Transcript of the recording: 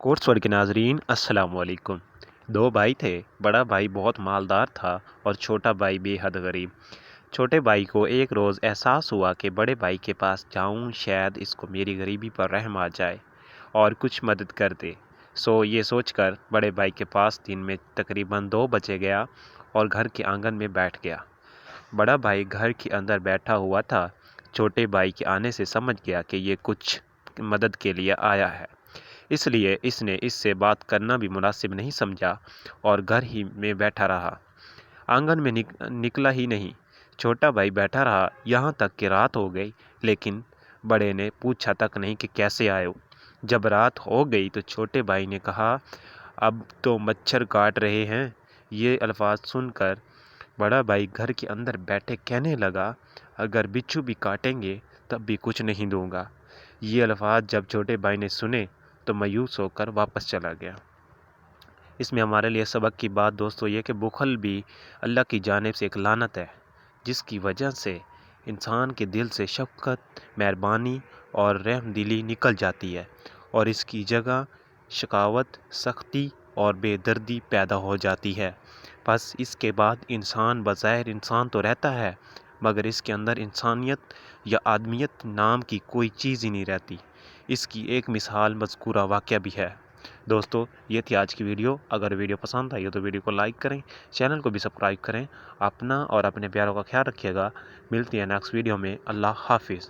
Course word के नाजरीन अस्सलाम वालेकुम। दो भाई थे। बड़ा भाई बहुत मालदार था और छोटा भाई बेहद गरीब। छोटे भाई को एक रोज़ एहसास हुआ कि बड़े भाई के पास जाऊं, शायद इसको मेरी गरीबी पर रहम आ जाए और कुछ मदद कर दे। ये सोचकर बड़े भाई के पास दिन में तकरीबन 2 बजे गया और घर के आंगन में बैठ गया। बड़ा भाई घर के अंदर बैठा हुआ था। छोटे भाई के आने से समझ गया कि ये कुछ मदद के लिए आया है, इसलिए इसने इससे बात करना भी मुनासिब नहीं समझा और घर ही में बैठा रहा। आंगन में निकला ही नहीं। छोटा भाई बैठा रहा यहाँ तक कि रात हो गई, लेकिन बड़े ने पूछा तक नहीं कि कैसे आए हो। जब रात हो गई तो छोटे भाई ने कहा, अब तो मच्छर काट रहे हैं। ये अल्फाज सुनकर बड़ा भाई घर के अंदर बैठे कहने लगा, अगर बिच्छू भी काटेंगे तब भी कुछ नहीं दूंगा। ये अल्फाज जब छोटे भाई ने सुने तो मायूस होकर वापस चला गया। इसमें हमारे लिए सबक की बात दोस्तों ये कि बुखल भी अल्लाह की जानिब से एक लानत है, जिसकी वजह से इंसान के दिल से शफ़क़त, मेहरबानी और रहमदिली निकल जाती है और इसकी जगह शकावत, सख्ती और बेदर्दी पैदा हो जाती है। बस इसके बाद इंसान बज़ाहिर इंसान तो रहता है, मगर इसके अंदर इंसानियत या आदमियत नाम की कोई चीज़ ही नहीं रहती। इसकी एक मिसाल मज़कूरा वाक़या भी है। दोस्तों ये थी आज की वीडियो। अगर वीडियो पसंद आई हो तो वीडियो को लाइक करें, चैनल को भी सब्सक्राइब करें। अपना और अपने प्यारों का ख्याल रखिएगा। मिलती है नेक्स्ट वीडियो में। अल्लाह हाफिज़।